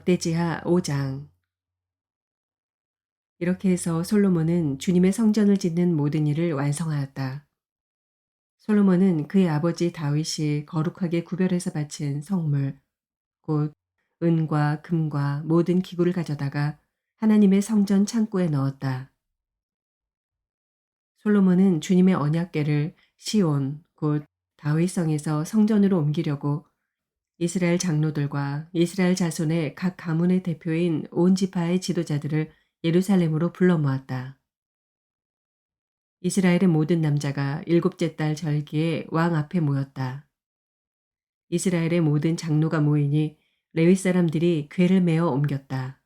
역대지하 5장. 이렇게 해서 솔로몬은 주님의 성전을 짓는 모든 일을 완성하였다. 솔로몬은 그의 아버지 다윗이 거룩하게 구별해서 바친 성물, 곧 은과 금과 모든 기구를 가져다가 하나님의 성전 창고에 넣었다. 솔로몬은 주님의 언약궤를 시온, 곧 다윗성에서 성전으로 옮기려고 이스라엘 장로들과 이스라엘 자손의 각 가문의 대표인 온 지파의 지도자들을 예루살렘으로 불러 모았다. 이스라엘의 모든 남자가 일곱째 달 절기에 왕 앞에 모였다. 이스라엘의 모든 장로가 모이니 레위 사람들이 궤를 메어 옮겼다.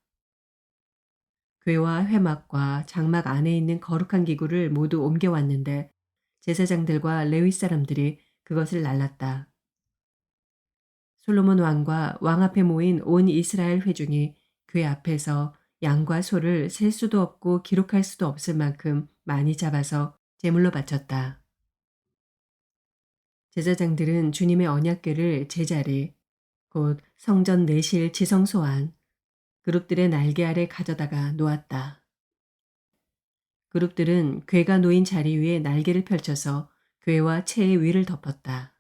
궤와 회막과 장막 안에 있는 거룩한 기구를 모두 옮겨왔는데 제사장들과 레위 사람들이 그것을 날랐다. 솔로몬 왕과 왕 앞에 모인 온 이스라엘 회중이 궤 앞에서 양과 소를 셀 수도 없고 기록할 수도 없을 만큼 많이 잡아서 제물로 바쳤다. 제사장들은 주님의 언약궤를 제자리, 곧 성전 내실 지성소 안, 그룹들의 날개 아래 가져다가 놓았다. 그룹들은 궤가 놓인 자리 위에 날개를 펼쳐서 궤와 채의 위를 덮었다.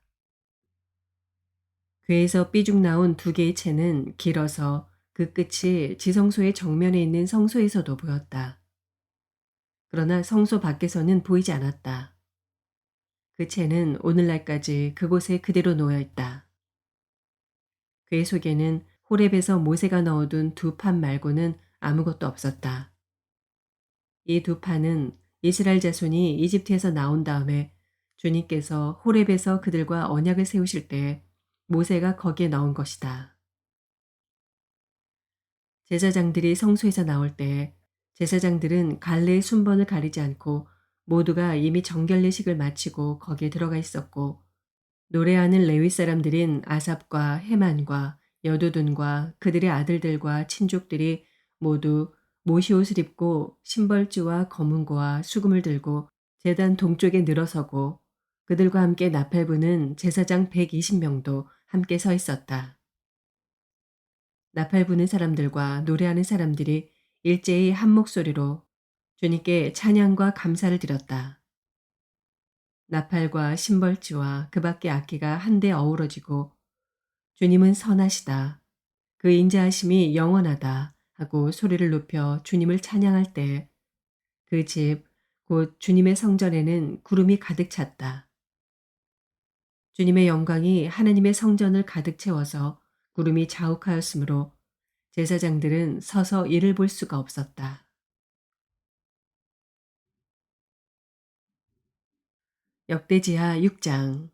궤에서 삐죽 나온 두 개의 채는 길어서 그 끝이 지성소의 정면에 있는 성소에서도 보였다. 그러나 성소 밖에서는 보이지 않았다. 그 채는 오늘날까지 그곳에 그대로 놓여 있다. 궤 속에는 호렙에서 모세가 넣어둔 두 판 말고는 아무것도 없었다. 이 두 판은 이스라엘 자손이 이집트에서 나온 다음에 주님께서 호렙에서 그들과 언약을 세우실 때 모세가 거기에 넣은 것이다. 제사장들이 성소에서 나올 때 제사장들은 갈래의 순번을 가리지 않고 모두가 이미 정결례식을 마치고 거기에 들어가 있었고 노래하는 레위 사람들인 아삽과 헤만과 여두둔과 그들의 아들들과 친족들이 모두 모시옷을 입고 신벌주와 검은고와 수금을 들고 제단 동쪽에 늘어서고 그들과 함께 나팔 부는 제사장 120명도 함께 서 있었다. 나팔 부는 사람들과 노래하는 사람들이 일제히 한 목소리로 주님께 찬양과 감사를 드렸다. 나팔과 심벌지와 그 밖의 악기가 한데 어우러지고 주님은 선하시다. 그 인자하심이 영원하다 하고 소리를 높여 주님을 찬양할 때 그 집, 곧 주님의 성전에는 구름이 가득 찼다. 주님의 영광이 하나님의 성전을 가득 채워서 구름이 자욱하였으므로 제사장들은 서서 이를 볼 수가 없었다. 역대지하 6장.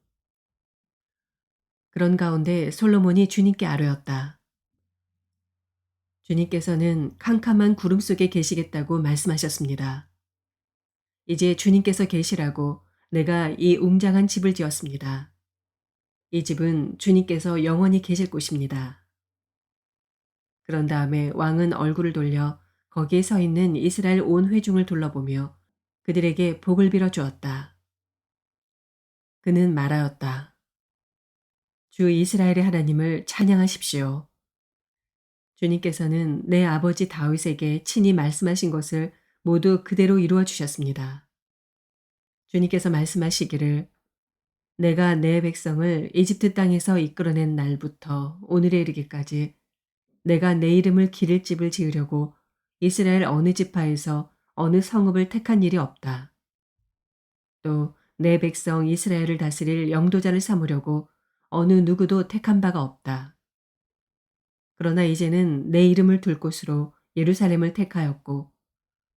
그런 가운데 솔로몬이 주님께 아뢰었다. 주님께서는 캄캄한 구름 속에 계시겠다고 말씀하셨습니다. 이제 주님께서 계시라고 내가 이 웅장한 집을 지었습니다. 이 집은 주님께서 영원히 계실 곳입니다. 그런 다음에 왕은 얼굴을 돌려 거기에 서 있는 이스라엘 온 회중을 둘러보며 그들에게 복을 빌어 주었다. 그는 말하였다. 주 이스라엘의 하나님을 찬양하십시오. 주님께서는 내 아버지 다윗에게 친히 말씀하신 것을 모두 그대로 이루어 주셨습니다. 주님께서 말씀하시기를 내가 내 백성을 이집트 땅에서 이끌어낸 날부터 오늘에 이르기까지 내가 내 이름을 기릴 집을 지으려고 이스라엘 어느 지파에서 어느 성읍을 택한 일이 없다. 또 내 백성 이스라엘을 다스릴 영도자를 삼으려고 어느 누구도 택한 바가 없다. 그러나 이제는 내 이름을 둘 곳으로 예루살렘을 택하였고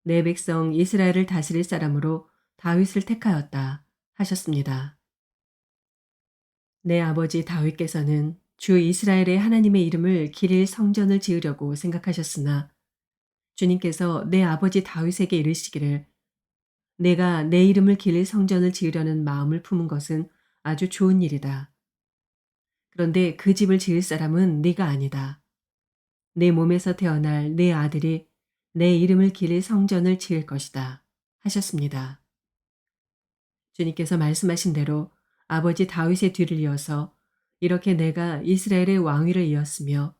내 백성 이스라엘을 다스릴 사람으로 다윗을 택하였다 하셨습니다. 내 아버지 다윗께서는 주 이스라엘의 하나님의 이름을 기릴 성전을 지으려고 생각하셨으나 주님께서 내 아버지 다윗에게 이르시기를 내가 내 이름을 기릴 성전을 지으려는 마음을 품은 것은 아주 좋은 일이다. 그런데 그 집을 지을 사람은 네가 아니다. 내 몸에서 태어날 내 아들이 내 이름을 기릴 성전을 지을 것이다 하셨습니다. 주님께서 말씀하신 대로 아버지 다윗의 뒤를 이어서 이렇게 내가 이스라엘의 왕위를 이었으며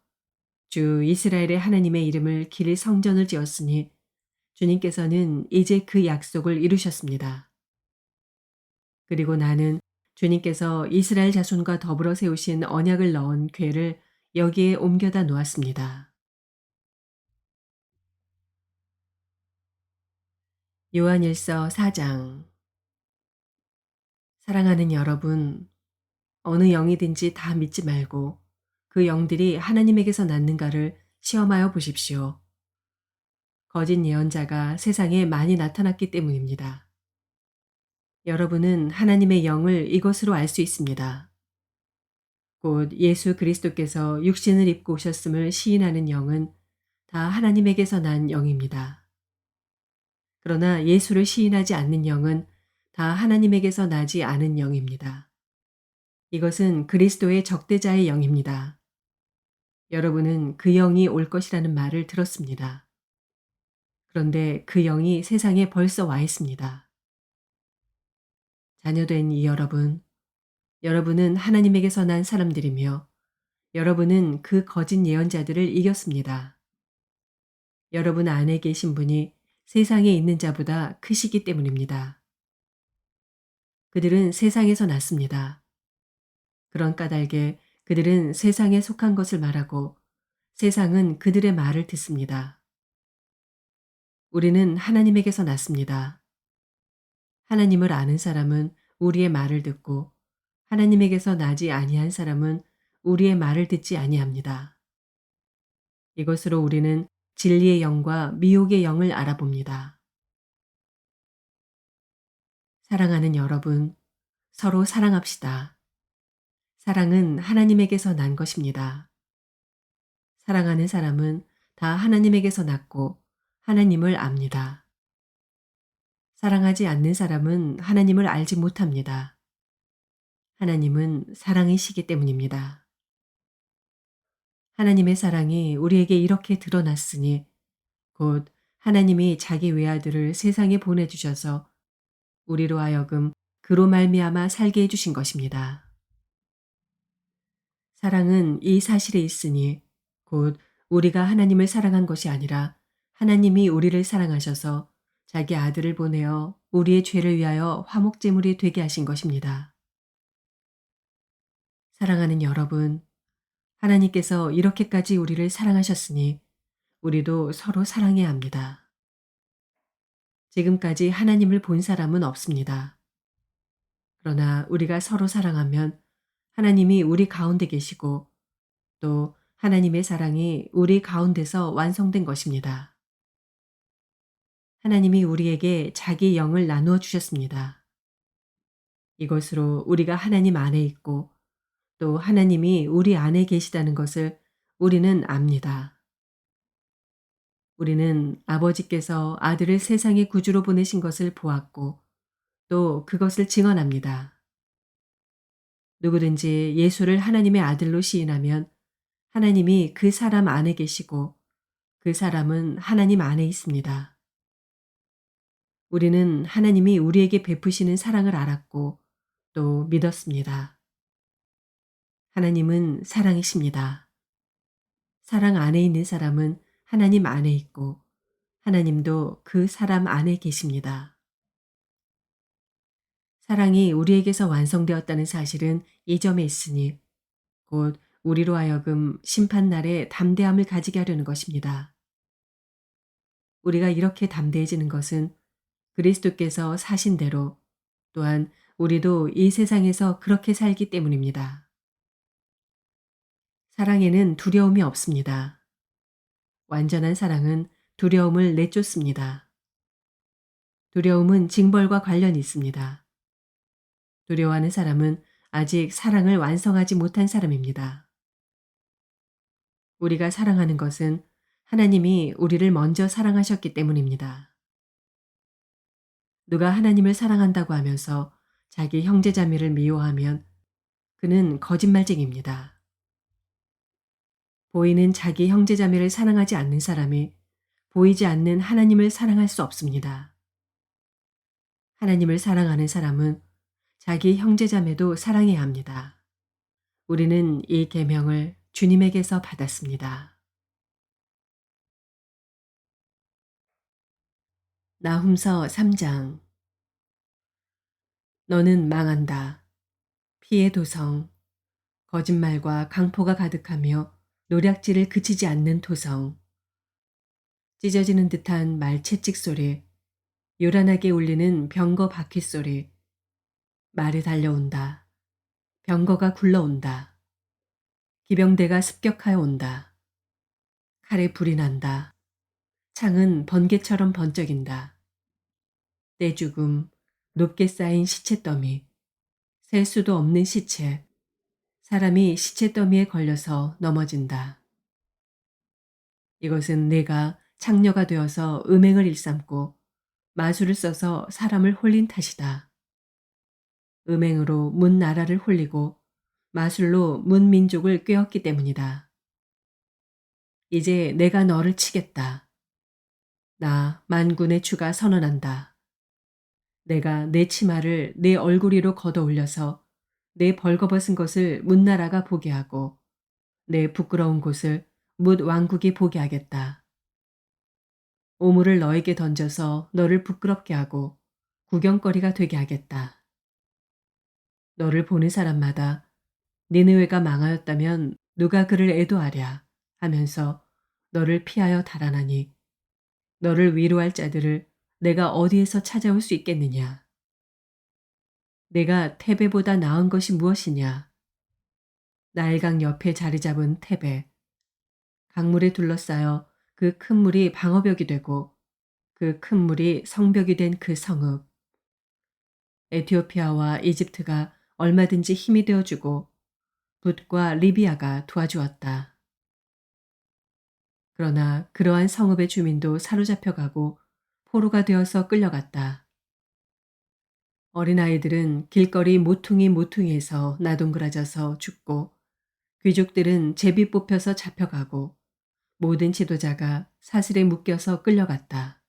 주 이스라엘의 하나님의 이름을 기릴 성전을 지었으니 주님께서는 이제 그 약속을 이루셨습니다. 그리고 나는 주님께서 이스라엘 자손과 더불어 세우신 언약을 넣은 궤를 여기에 옮겨다 놓았습니다. 요한일서 4장. 사랑하는 여러분, 어느 영이든지 다 믿지 말고 그 영들이 하나님에게서 났는가를 시험하여 보십시오. 거짓 예언자가 세상에 많이 나타났기 때문입니다. 여러분은 하나님의 영을 이것으로 알 수 있습니다. 곧 예수 그리스도께서 육신을 입고 오셨음을 시인하는 영은 다 하나님에게서 난 영입니다. 그러나 예수를 시인하지 않는 영은 다 하나님에게서 나지 않은 영입니다. 이것은 그리스도의 적대자의 영입니다. 여러분은 그 영이 올 것이라는 말을 들었습니다. 그런데 그 영이 세상에 벌써 와 있습니다. 자녀된 이 여러분, 여러분은 하나님에게서 난 사람들이며 여러분은 그 거짓 예언자들을 이겼습니다. 여러분 안에 계신 분이 세상에 있는 자보다 크시기 때문입니다. 그들은 세상에서 났습니다. 그런 까닭에 그들은 세상에 속한 것을 말하고 세상은 그들의 말을 듣습니다. 우리는 하나님에게서 났습니다. 하나님을 아는 사람은 우리의 말을 듣고 하나님에게서 나지 아니한 사람은 우리의 말을 듣지 아니합니다. 이것으로 우리는 진리의 영과 미혹의 영을 알아봅니다. 사랑하는 여러분, 서로 사랑합시다. 사랑은 하나님에게서 난 것입니다. 사랑하는 사람은 다 하나님에게서 났고 하나님을 압니다. 사랑하지 않는 사람은 하나님을 알지 못합니다. 하나님은 사랑이시기 때문입니다. 하나님의 사랑이 우리에게 이렇게 드러났으니 곧 하나님이 자기 외아들을 세상에 보내주셔서 우리로 하여금 그로 말미암아 살게 해주신 것입니다. 사랑은 이 사실에 있으니 곧 우리가 하나님을 사랑한 것이 아니라 하나님이 우리를 사랑하셔서 자기 아들을 보내어 우리의 죄를 위하여 화목제물이 되게 하신 것입니다. 사랑하는 여러분, 하나님께서 이렇게까지 우리를 사랑하셨으니 우리도 서로 사랑해야 합니다. 지금까지 하나님을 본 사람은 없습니다. 그러나 우리가 서로 사랑하면 하나님이 우리 가운데 계시고 또 하나님의 사랑이 우리 가운데서 완성된 것입니다. 하나님이 우리에게 자기 영을 나누어 주셨습니다. 이것으로 우리가 하나님 안에 있고 또 하나님이 우리 안에 계시다는 것을 우리는 압니다. 우리는 아버지께서 아들을 세상의 구주로 보내신 것을 보았고 또 그것을 증언합니다. 누구든지 예수를 하나님의 아들로 시인하면 하나님이 그 사람 안에 계시고 그 사람은 하나님 안에 있습니다. 우리는 하나님이 우리에게 베푸시는 사랑을 알았고 또 믿었습니다. 하나님은 사랑이십니다. 사랑 안에 있는 사람은 하나님 안에 있고 하나님도 그 사람 안에 계십니다. 사랑이 우리에게서 완성되었다는 사실은 이 점에 있으니 곧 우리로 하여금 심판날에 담대함을 가지게 하려는 것입니다. 우리가 이렇게 담대해지는 것은 그리스도께서 사신 대로 또한 우리도 이 세상에서 그렇게 살기 때문입니다. 사랑에는 두려움이 없습니다. 완전한 사랑은 두려움을 내쫓습니다. 두려움은 징벌과 관련이 있습니다. 두려워하는 사람은 아직 사랑을 완성하지 못한 사람입니다. 우리가 사랑하는 것은 하나님이 우리를 먼저 사랑하셨기 때문입니다. 누가 하나님을 사랑한다고 하면서 자기 형제자매를 미워하면 그는 거짓말쟁입니다. 보이는 자기 형제자매를 사랑하지 않는 사람이 보이지 않는 하나님을 사랑할 수 없습니다. 하나님을 사랑하는 사람은 자기 형제자매도 사랑해야 합니다. 우리는 이 계명을 주님에게서 받았습니다. 나훔서 3장. 너는 망한다. 피의 도성. 거짓말과 강포가 가득하며 노략질을 그치지 않는 도성. 찢어지는 듯한 말 채찍 소리, 요란하게 울리는 병거 바퀴 소리. 말이 달려온다. 병거가 굴러온다. 기병대가 습격하여 온다. 칼에 불이 난다. 창은 번개처럼 번쩍인다. 떼죽음, 높게 쌓인 시체 더미, 셀 수도 없는 시체. 사람이 시체 더미에 걸려서 넘어진다. 이것은 내가 창녀가 되어서 음행을 일삼고 마술을 써서 사람을 홀린 탓이다. 음행으로 문 나라를 홀리고 마술로 문 민족을 꿰었기 때문이다. 이제 내가 너를 치겠다. 나 만군의 주가 선언한다. 내가 내 치마를 내 얼굴 위로 걷어 올려서 내 벌거벗은 것을 문나라가 보게 하고 내 부끄러운 곳을 뭇 왕국이 보게 하겠다. 오물을 너에게 던져서 너를 부끄럽게 하고 구경거리가 되게 하겠다. 너를 보는 사람마다 니느웨가 망하였다면 누가 그를 애도하랴 하면서 너를 피하여 달아나니 너를 위로할 자들을 내가 어디에서 찾아올 수 있겠느냐. 내가 테베보다 나은 것이 무엇이냐. 나일강 옆에 자리 잡은 테베. 강물에 둘러싸여 그 큰 물이 방어벽이 되고 그 큰 물이 성벽이 된 그 성읍. 에티오피아와 이집트가 얼마든지 힘이 되어주고 붓과 리비아가 도와주었다. 그러나 그러한 성읍의 주민도 사로잡혀가고 포로가 되어서 끌려갔다. 어린아이들은 길거리 모퉁이에서 나동그라져서 죽고 귀족들은 제비 뽑혀서 잡혀가고 모든 지도자가 사슬에 묶여서 끌려갔다.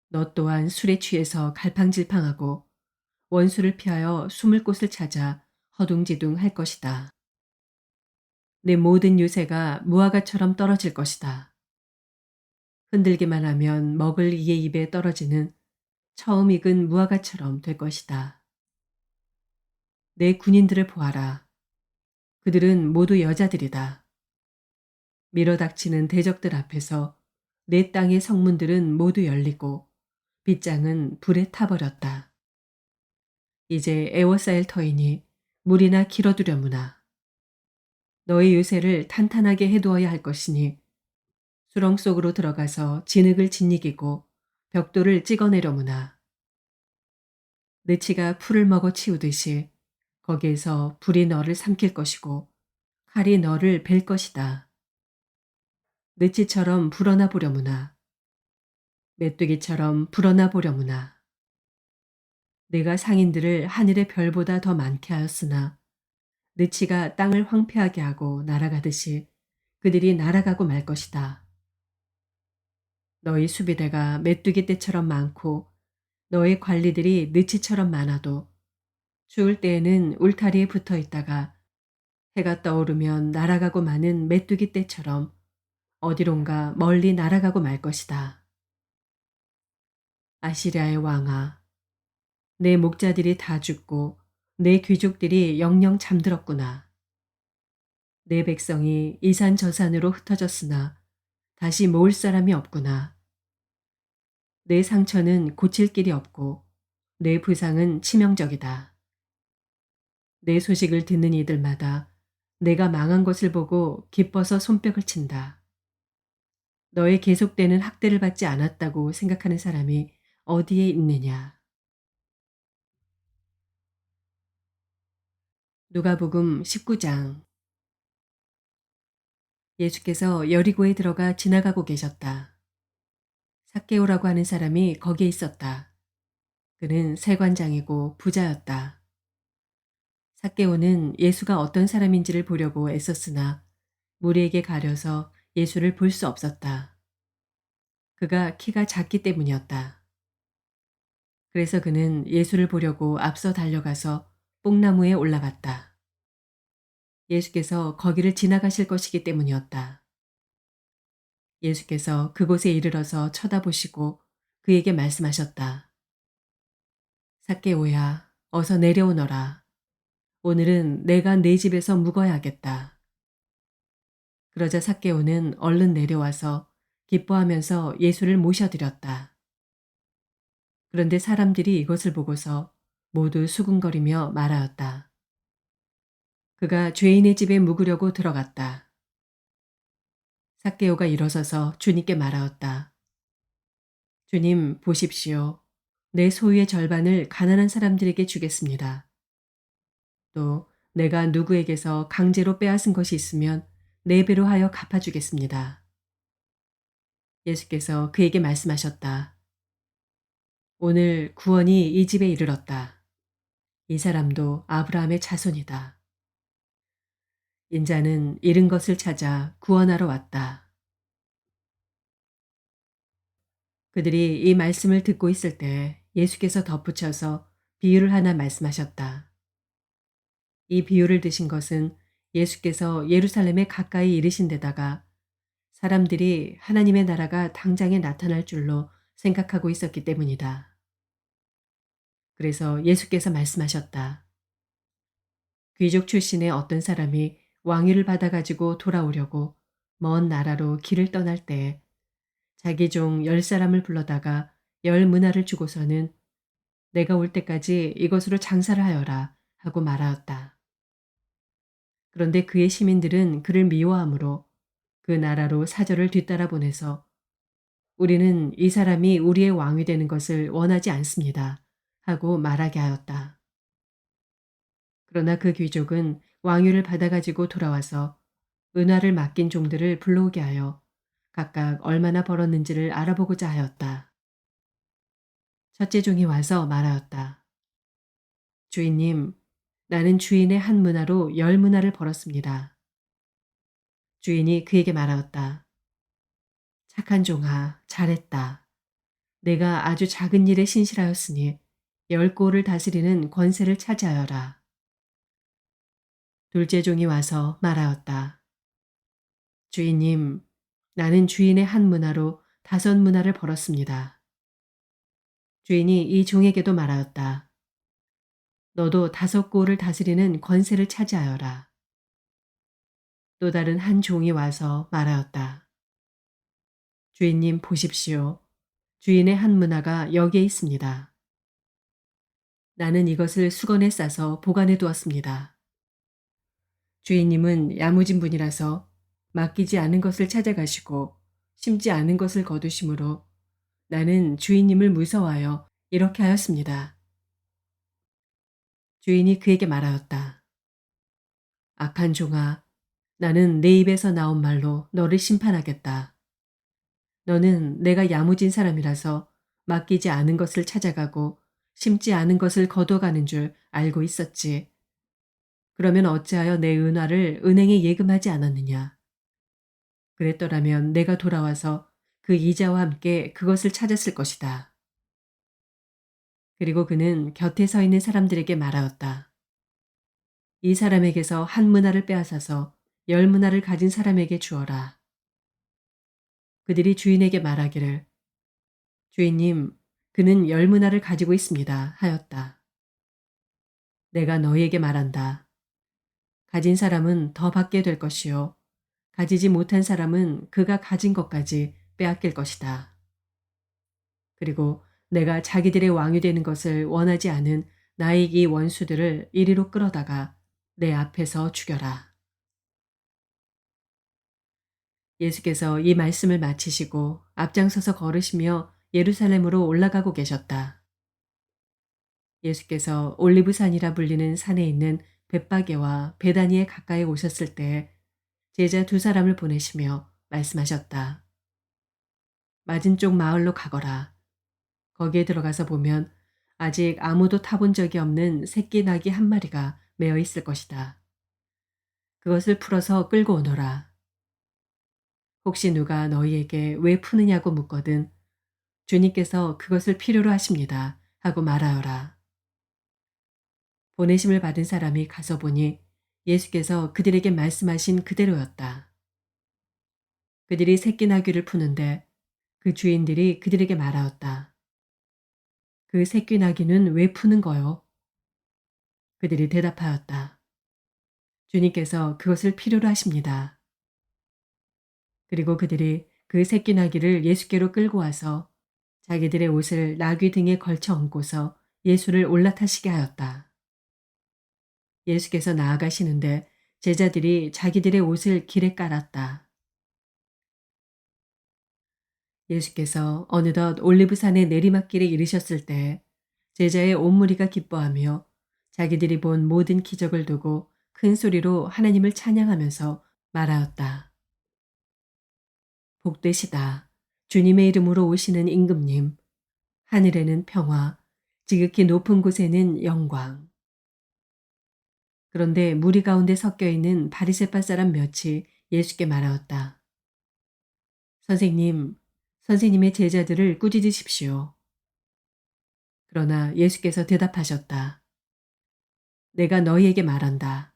너 또한 술에 취해서 갈팡질팡하고 원수를 피하여 숨을 곳을 찾아 허둥지둥 할 것이다. 내 모든 유세가 무화과처럼 떨어질 것이다. 흔들기만 하면 먹을 이의 입에 떨어지는 처음 익은 무화과처럼 될 것이다. 내 군인들을 보아라. 그들은 모두 여자들이다. 밀어닥치는 대적들 앞에서 내 땅의 성문들은 모두 열리고 빗장은 불에 타버렸다. 이제 에워싸일 터이니 물이나 길어두려무나. 너의 유세를 탄탄하게 해두어야 할 것이니 수렁 속으로 들어가서 진흙을 짓이기고 벽돌을 찍어내려무나. 느치가 풀을 먹어 치우듯이 거기에서 불이 너를 삼킬 것이고 칼이 너를 벨 것이다. 느치처럼 불어나 보려무나. 메뚜기처럼 불어나 보려무나. 내가 상인들을 하늘의 별보다 더 많게 하였으나 느치가 땅을 황폐하게 하고 날아가듯이 그들이 날아가고 말 것이다. 너희 수비대가 메뚜기 떼처럼 많고 너의 관리들이 느치처럼 많아도 추울 때에는 울타리에 붙어 있다가 해가 떠오르면 날아가고 마는 메뚜기 떼처럼 어디론가 멀리 날아가고 말 것이다. 아시리아의 왕아, 내 목자들이 다 죽고 내 귀족들이 영영 잠들었구나. 내 백성이 이산 저산으로 흩어졌으나 다시 모을 사람이 없구나. 내 상처는 고칠 길이 없고 내 부상은 치명적이다. 내 소식을 듣는 이들마다 내가 망한 것을 보고 기뻐서 손뼉을 친다. 너의 계속되는 학대를 받지 않았다고 생각하는 사람이 어디에 있느냐. 누가복음 19장. 예수께서 여리고에 들어가 지나가고 계셨다. 삭개오라고 하는 사람이 거기에 있었다. 그는 세관장이고 부자였다. 삭개오는 예수가 어떤 사람인지를 보려고 애썼으나 무리에게 가려서 예수를 볼 수 없었다. 그가 키가 작기 때문이었다. 그래서 그는 예수를 보려고 앞서 달려가서 뽕나무에 올라갔다. 예수께서 거기를 지나가실 것이기 때문이었다. 예수께서 그곳에 이르러서 쳐다보시고 그에게 말씀하셨다. 삭개오야, 어서 내려오너라. 오늘은 내가 네 집에서 묵어야겠다. 그러자 삭개오는 얼른 내려와서 기뻐하면서 예수를 모셔드렸다. 그런데 사람들이 이것을 보고서 모두 수군거리며 말하였다. 그가 죄인의 집에 묵으려고 들어갔다. 삭개오가 일어서서 주님께 말하였다. 주님, 보십시오. 내 소유의 절반을 가난한 사람들에게 주겠습니다. 또 내가 누구에게서 강제로 빼앗은 것이 있으면 네 배로 하여 갚아주겠습니다. 예수께서 그에게 말씀하셨다. 오늘 구원이 이 집에 이르렀다. 이 사람도 아브라함의 자손이다. 인자는 잃은 것을 찾아 구원하러 왔다. 그들이 이 말씀을 듣고 있을 때 예수께서 덧붙여서 비유를 하나 말씀하셨다. 이 비유를 드신 것은 예수께서 예루살렘에 가까이 이르신 데다가 사람들이 하나님의 나라가 당장에 나타날 줄로 생각하고 있었기 때문이다. 그래서 예수께서 말씀하셨다. 귀족 출신의 어떤 사람이 왕위를 받아가지고 돌아오려고 먼 나라로 길을 떠날 때 자기 종 10사람을 불러다가 10문화를 주고서는 내가 올 때까지 이것으로 장사를 하여라 하고 말하였다. 그런데 그의 시민들은 그를 미워하므로 그 나라로 사절을 뒤따라 보내서 우리는 이 사람이 우리의 왕이 되는 것을 원하지 않습니다 하고 말하게 하였다. 그러나 그 귀족은 왕위를 받아가지고 돌아와서 은화를 맡긴 종들을 불러오게 하여 각각 얼마나 벌었는지를 알아보고자 하였다. 첫째 종이 와서 말하였다. 주인님, 나는 주인의 한 문화로 10문화를 벌었습니다. 주인이 그에게 말하였다. 착한 종아, 잘했다. 내가 아주 작은 일에 신실하였으니 10고를 다스리는 권세를 차지하여라. 둘째 종이 와서 말하였다. 주인님, 나는 주인의 한 문화로 5문화를 벌었습니다. 주인이 이 종에게도 말하였다. 너도 5고를 다스리는 권세를 차지하여라. 또 다른 한 종이 와서 말하였다. 주인님 보십시오. 주인의 한 문화가 여기에 있습니다. 나는 이것을 수건에 싸서 보관해 두었습니다. 주인님은 야무진 분이라서 맡기지 않은 것을 찾아가시고 심지 않은 것을 거두심으로 나는 주인님을 무서워하여 이렇게 하였습니다. 주인이 그에게 말하였다. 악한 종아, 나는 내 입에서 나온 말로 너를 심판하겠다. 너는 내가 야무진 사람이라서 맡기지 않은 것을 찾아가고 심지 않은 것을 거둬가는 줄 알고 있었지. 그러면 어찌하여 내 은화를 은행에 예금하지 않았느냐. 그랬더라면 내가 돌아와서 그 이자와 함께 그것을 찾았을 것이다. 그리고 그는 곁에 서 있는 사람들에게 말하였다. 이 사람에게서 한 문화를 빼앗아서 10문화를 가진 사람에게 주어라. 그들이 주인에게 말하기를 주인님, 그는 10문화를 가지고 있습니다 하였다. 내가 너희에게 말한다. 가진 사람은 더 받게 될 것이요. 가지지 못한 사람은 그가 가진 것까지 빼앗길 것이다. 그리고 내가 자기들의 왕이 되는 것을 원하지 않은 나의 이 원수들을 이리로 끌어다가 내 앞에서 죽여라. 예수께서 이 말씀을 마치시고 앞장서서 걸으시며 예루살렘으로 올라가고 계셨다. 예수께서 올리브산이라 불리는 산에 있는 벳바게와 베다니에 가까이 오셨을 때 제자 2사람을 보내시며 말씀하셨다. 맞은 쪽 마을로 가거라. 거기에 들어가서 보면 아직 아무도 타본 적이 없는 새끼 나귀 한 마리가 매어 있을 것이다. 그것을 풀어서 끌고 오너라. 혹시 누가 너희에게 왜 푸느냐고 묻거든 주님께서 그것을 필요로 하십니다 하고 말하여라. 보내심을 받은 사람이 가서 보니 예수께서 그들에게 말씀하신 그대로였다. 그들이 새끼 나귀를 푸는데 그 주인들이 그들에게 말하였다. 그 새끼 나귀는 왜 푸는 거요? 그들이 대답하였다. 주님께서 그것을 필요로 하십니다. 그리고 그들이 그 새끼 나귀를 예수께로 끌고 와서 자기들의 옷을 나귀 등에 걸쳐 얹고서 예수를 올라타시게 하였다. 예수께서 나아가시는데 제자들이 자기들의 옷을 길에 깔았다. 예수께서 어느덧 올리브산의 내리막길에 이르셨을 때 제자의 온 무리가 기뻐하며 자기들이 본 모든 기적을 두고 큰 소리로 하나님을 찬양하면서 말하였다. 복되시다. 주님의 이름으로 오시는 임금님. 하늘에는 평화, 지극히 높은 곳에는 영광. 그런데 무리 가운데 섞여 있는 바리새파 사람 몇이 예수께 말하였다. 선생님, 선생님의 제자들을 꾸짖으십시오. 그러나 예수께서 대답하셨다. 내가 너희에게 말한다.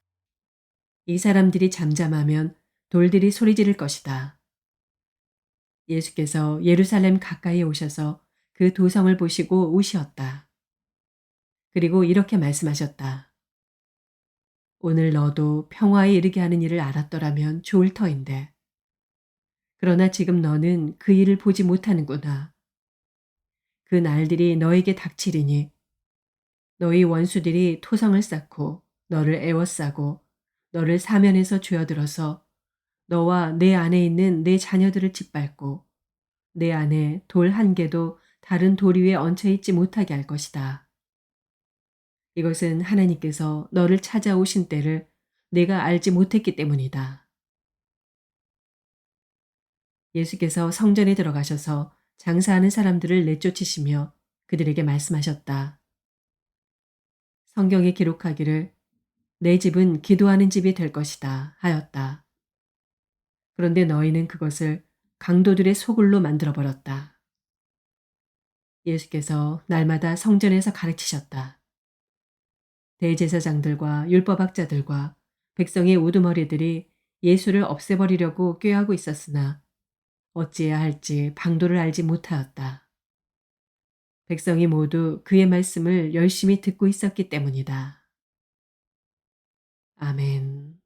이 사람들이 잠잠하면 돌들이 소리 지를 것이다. 예수께서 예루살렘 가까이에 오셔서 그 도성을 보시고 우시었다. 그리고 이렇게 말씀하셨다. 오늘 너도 평화에 이르게 하는 일을 알았더라면 좋을 터인데. 그러나 지금 너는 그 일을 보지 못하는구나. 그 날들이 너에게 닥치리니 너희 원수들이 토성을 쌓고 너를 애워싸고 너를 사면에서 쥐어들어서 너와 내 안에 있는 내 자녀들을 짓밟고 내 안에 돌 한 개도 다른 돌 위에 얹혀 있지 못하게 할 것이다. 이것은 하나님께서 너를 찾아오신 때를 내가 알지 못했기 때문이다. 예수께서 성전에 들어가셔서 장사하는 사람들을 내쫓으시며 그들에게 말씀하셨다. 성경에 기록하기를 내 집은 기도하는 집이 될 것이다 하였다. 그런데 너희는 그것을 강도들의 소굴로 만들어버렸다. 예수께서 날마다 성전에서 가르치셨다. 대제사장들과 율법학자들과 백성의 우두머리들이 예수를 없애버리려고 꾀하고 있었으나 어찌해야 할지 방도를 알지 못하였다. 백성이 모두 그의 말씀을 열심히 듣고 있었기 때문이다. 아멘.